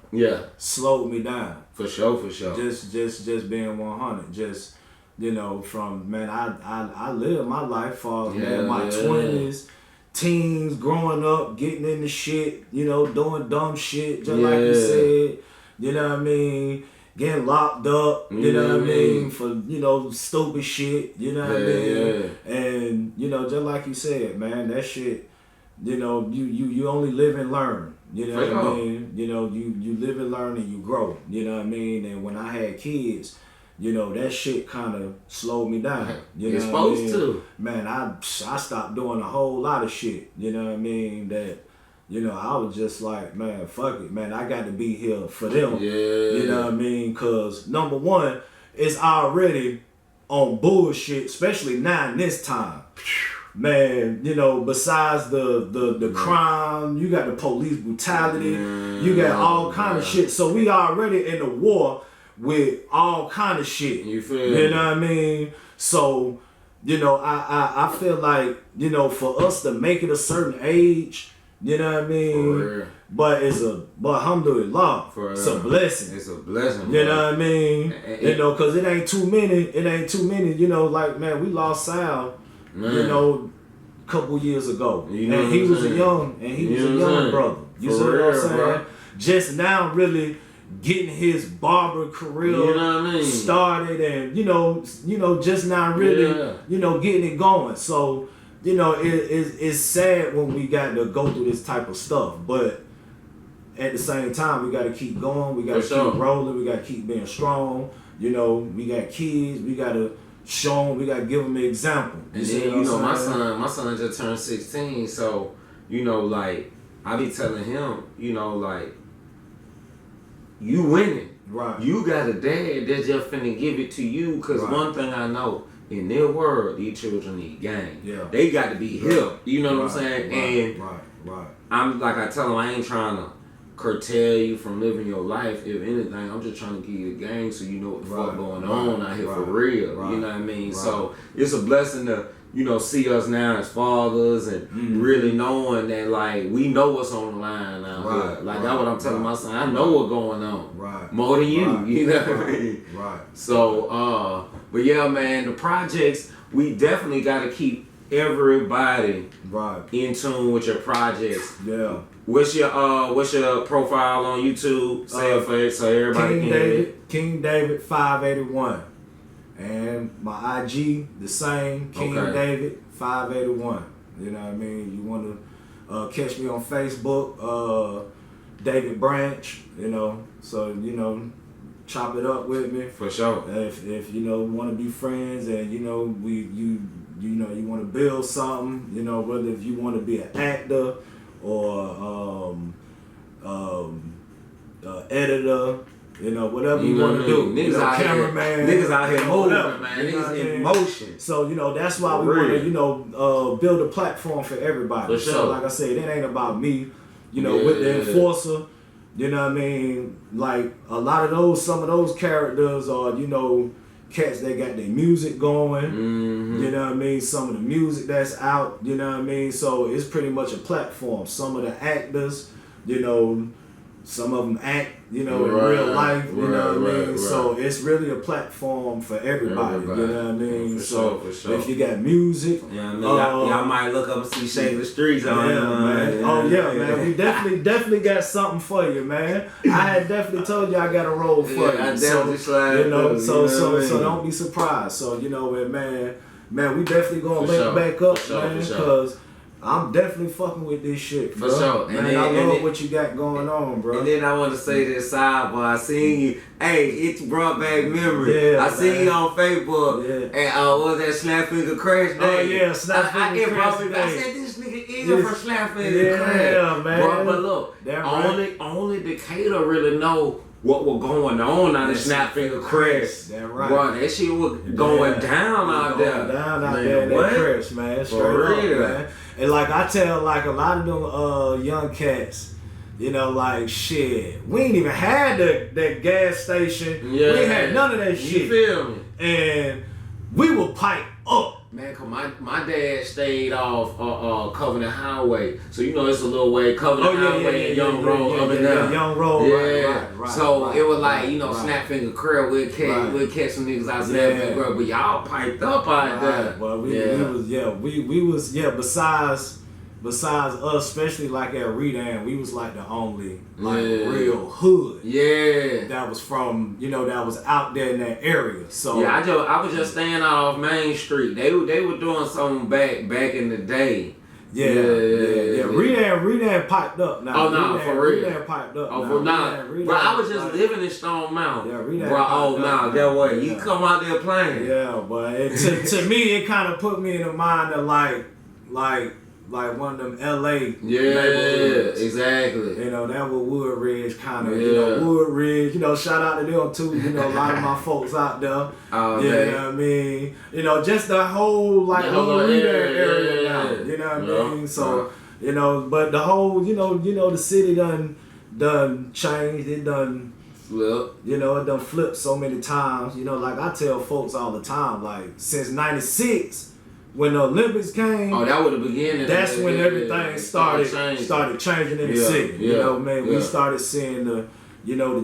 slowed me down. For sure. Just being 100. Just, you know, from, man, I lived my life for my 20s, teens, growing up, getting into shit, you know, doing dumb shit, just like you said. You know what I mean? Getting locked up, you know what I mean, for, you know, stupid shit, you know what I mean? And, you know, just like you said, man, that shit, you know, you only live and learn. You know what I mean? You know, you live and learn and you grow. You know what I mean? And when I had kids, you know, that shit kind of slowed me down. You know You're supposed to. Man, I stopped doing a whole lot of shit. You know what I mean? That, you know, I was just like, man, fuck it, man. I got to be here for them. Yeah. You know what I mean? Because, number one, it's already on bullshit, especially now in this time. Man, you know, besides the crime, you got the police brutality, you got all kind of shit. So we already in a war with all kind of shit. You feel You know what I mean? So, you know, I feel like, you know, for us to make it a certain age, you know what I mean? But alhamdulillah, it's a blessing. It's a blessing. You know what I mean? You know, cause it ain't too many, you know, like, man, we lost Sal. Man. You know, a couple years ago. You know and he was a young brother. You see what I'm saying? Bro. Just now really getting his barber career You know what I mean? started and you know, just now really, you know, getting it going. So, you know, it's sad when we got to go through this type of stuff, but at the same time we gotta keep going, we gotta keep rolling, we gotta keep being strong. You know, we got kids, we gotta show them, we gotta give them an example. And then, you know, my son just turned 16, so, you know, like, I be telling him, you know, like, you winning. Right. You got a dad that just finna give it to you, because one thing I know, in their world, these children need game. Yeah. They got to be hip. You know what I'm saying? Right. I'm like I tell them, I ain't trying to curtail you from living your life. If anything, I'm just trying to give you the game so you know what the fuck going on out here for real. You know what I mean? So it's a blessing to, you know, see us now as fathers and really knowing that, like, we know what's on the line out here. Like, that's what I'm telling my son. I know what's going on. Right. More than you. You know what I mean? Right. So, but yeah, man, the projects, we definitely got to keep everybody in tune with your projects. Yeah. What's your profile on YouTube? Say it for so everybody can hear it. King David 581. And my IG, the same, King David 581. You know what I mean? You want to catch me on Facebook, David Branch, you know, so, you know, chop it up with me. For sure. If you know, want to be friends and, you know, you want to build something, you know, whether if you want to be an actor or editor, you know, whatever you want to do. Niggas out cameraman. Niggas out here moving, whatever, man. You know Niggas in motion. So, you know, that's why we want to, you know, build a platform for everybody. For sure. So, like I said, it ain't about me, you know, with the enforcer. You know what I mean? Like, some of those characters are, you know, cats that got their music going. You know what I mean? Some of the music that's out, you know what I mean? So, it's pretty much a platform. Some of the actors, you know, some of them act, you know, in real life, you know what I mean? So it's really a platform for everybody, you know what I mean? For so sure. If you got music, you know what I mean? Y'all might look up and see Sheikh the streets on man. Oh yeah, man. We definitely got something for you, man. I had definitely told you I got a role for you. I definitely slide. You know, so don't be surprised. So, you know, man, we definitely gonna link back up, man, because I'm definitely fucking with this shit, bro. For sure. Man, I love what you got going on, bro. And then I want to say this sidebar. I seen you. Hey, it brought back memory. Yeah, I seen you on Facebook. Yeah. And what was that Snap Finger Crash Day? Oh, yeah, Snap Finger Crash Day. I said, this nigga is from Snap Finger Crash. Yeah, man. Bro, but look, only Decatur really know what was going on out of Snap Finger Crash. That's right. Bro, that shit was going down out there. Down out there in that crash, man. Straight up, man. And like I tell like a lot of them young cats, you know, like shit, we ain't even had that gas station. Yeah. We ain't had none of that shit. You feel me? And we would pipe up. Man, cause my dad stayed off Covenant Highway, so you know it's a little way Covenant Highway and Young Road up and down. Young Road, right. So it was like, you know, Snap Finger Crab, we'll catch some niggas out Snap Finger Crab, but y'all piped up out there. Well, we was besides us, especially like at Redan, we was like the only real hood. Yeah. That was from, you know, that was out there in that area. So yeah, I was just staying out off Main Street. They were doing something back in the day. Yeah. Redan piped up now. Oh no, for real. Redan piped up. Oh, for now. Bro, I was just living in Stone Mountain. Yeah, Redan. Bro, oh no, that way. You come out there playing. Yeah, but to me it kind of put me in the mind of like one of them LA neighborhoods. Exactly. You know, that was Wood Ridge kind of, you know, Wood Ridge, you know, shout out to them too, you know, a lot of my folks out there. Oh, you know what I mean? You know, just the whole, like, whole area now, you know what I mean? So, you know, but the whole, you know, the city done changed, it done flip. You know, it done flipped so many times. You know, like I tell folks all the time, like, since 96, when the Olympics came, that was the beginning. That's when everything started changing in the city. You know, man, we started seeing the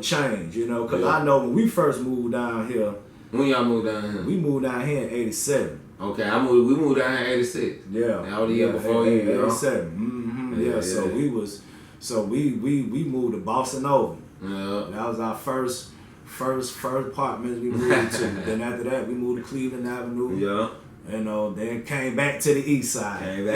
change. You know, because I know when we first moved down here. When y'all moved down here? We moved down here in '87. Okay, we moved down here in '86. Yeah, that was the year before you. '87. Yeah, so we moved to Boston Oval. Yeah, that was our first apartment we moved to. Then after that, we moved to Cleveland Avenue. Yeah. You know, then came back to the east side. And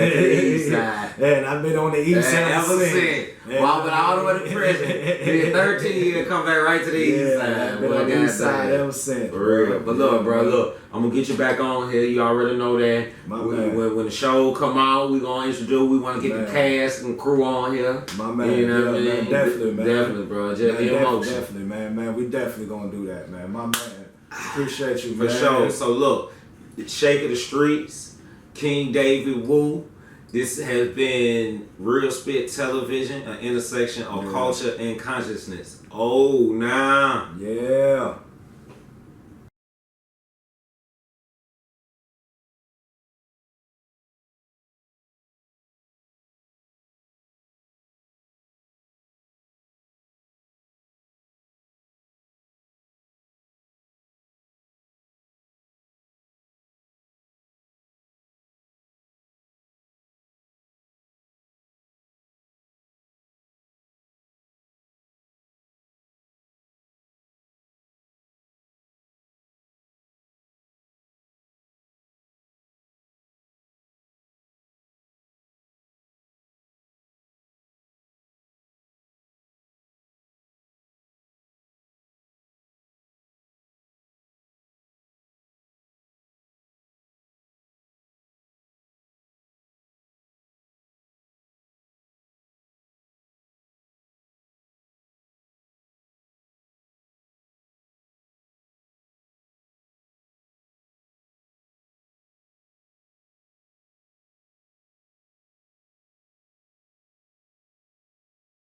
I've been on the east side ever since. Well, but all the way to prison. Then 13 years, come back right to the east side. I've been on the east side ever since. For real. But look, I'm going to get you back on here. You already know that. When the show come out, we going to introduce. We want to get the cast and crew on here. My man. You know what I mean? Definitely, man. Definitely, bro. Just emotion. Definitely, man. We definitely going to do that, man. My man. Appreciate you, man. For sure. So look. Sheikh of the Streets, King David Wu. This has been Real Spit Television, an intersection of culture and consciousness. Oh, nah. Yeah.